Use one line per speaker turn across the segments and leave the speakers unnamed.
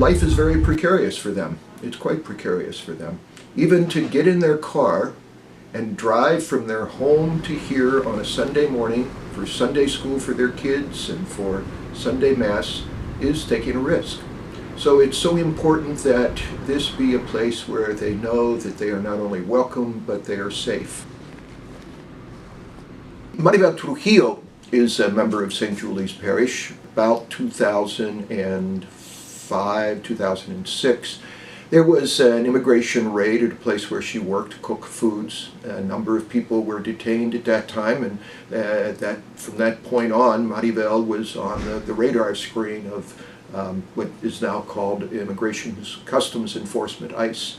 life is very precarious for them. It's quite precarious for them. Even to get in their car and drive from their home to here on a Sunday morning for Sunday school for their kids and for Sunday Mass is taking a risk. So it's so important that this be a place where they know that they are not only welcome, but they are safe. Maribel Trujillo is a member of St. Julie's Parish. About 2005, 2006, there was an immigration raid at a place where she worked to cook foods. A number of people were detained at that time, and from that point on, Maribel was on the radar screen of what is now called Immigration Customs Enforcement, ICE.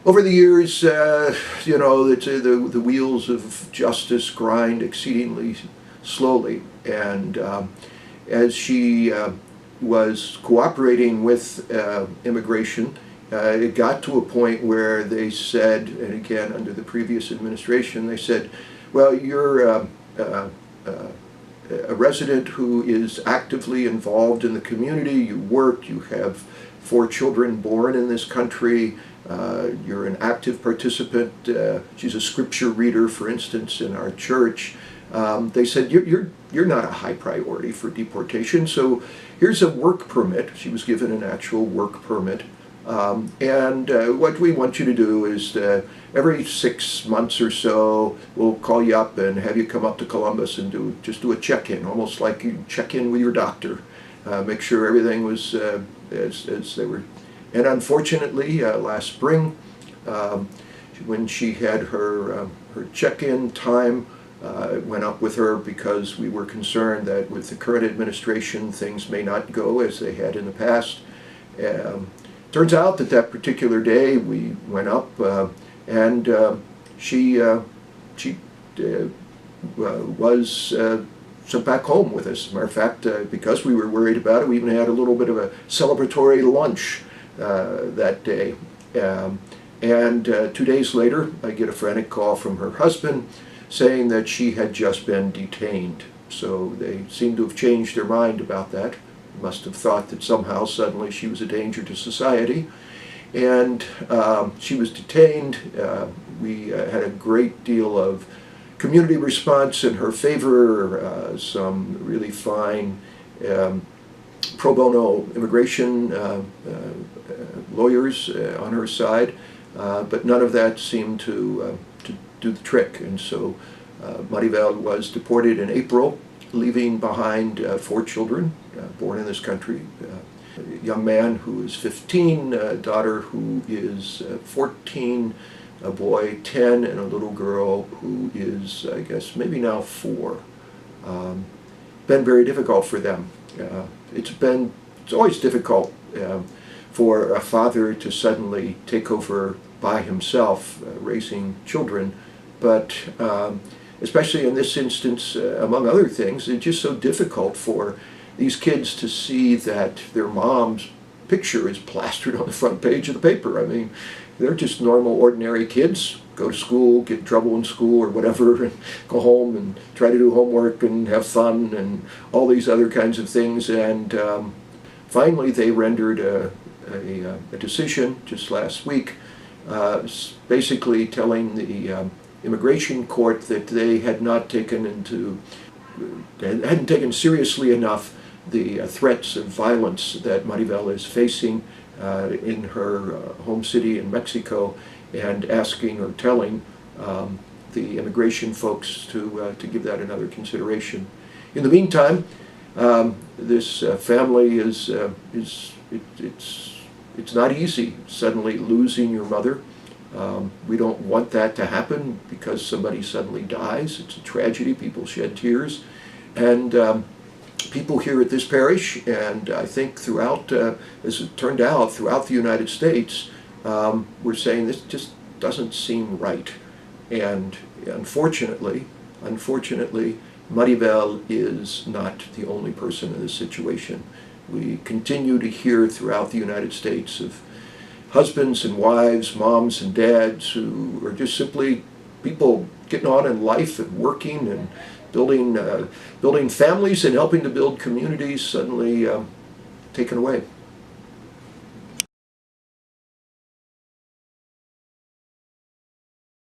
Over the years, the wheels of justice grind exceedingly slowly, and as she was cooperating with immigration, it got to a point where they said, and again under the previous administration, they said, well, you're a resident who is actively involved in the community, you work, you have 4 children born in this country, you're an active participant, she's a scripture reader, for instance, in our church. They said, you're not a high priority for deportation, so here's a work permit. She was given an actual work permit. What we want you to do is every 6 months or so, we'll call you up and have you come up to Columbus and just do a check-in, almost like you check in with your doctor. Make sure everything was as they were. And unfortunately, last spring, when she had her check-in time, it went up with her because we were concerned that with the current administration, things may not go as they had in the past. Turns out that particular day we went up and she was sent back home with us. As a matter of fact, because we were worried about it, we even had a little bit of a celebratory lunch that day. 2 days later, I get a frantic call from her husband saying that she had just been detained. So they seem to have changed their mind about that. Must have thought that somehow suddenly she was a danger to society. And she was detained. We had a great deal of community response in her favor, some really fine pro bono immigration lawyers on her side, but none of that seemed to do the trick. And so Maribel was deported in April, leaving behind 4 children born in this country. A young man who is 15, a daughter who is 14, a boy 10, and a little girl who is, I guess, maybe now 4. Been very difficult for them. It's always difficult for a father to suddenly take over by himself raising children, but especially in this instance, among other things, it's just so difficult for these kids to see that their mom's picture is plastered on the front page of the paper. I mean, they're just normal, ordinary kids, go to school, get in trouble in school or whatever, and go home and try to do homework and have fun and all these other kinds of things. And finally they rendered a decision just last week, basically telling the immigration court that they had not hadn't taken seriously enough the threats of violence that Maribel is facing in her home city in Mexico, and asking or telling the immigration folks to give that another consideration. In the meantime, this family it's not easy suddenly losing your mother. We don't want that to happen because somebody suddenly dies. It's a tragedy. People shed tears. And people here at this parish, and I think throughout, as it turned out, throughout the United States, we're saying this just doesn't seem right. And unfortunately, Maribel is not the only person in this situation. We continue to hear throughout the United States of husbands and wives, moms and dads who are just simply people getting on in life and working and building families and helping to build communities, suddenly taken away.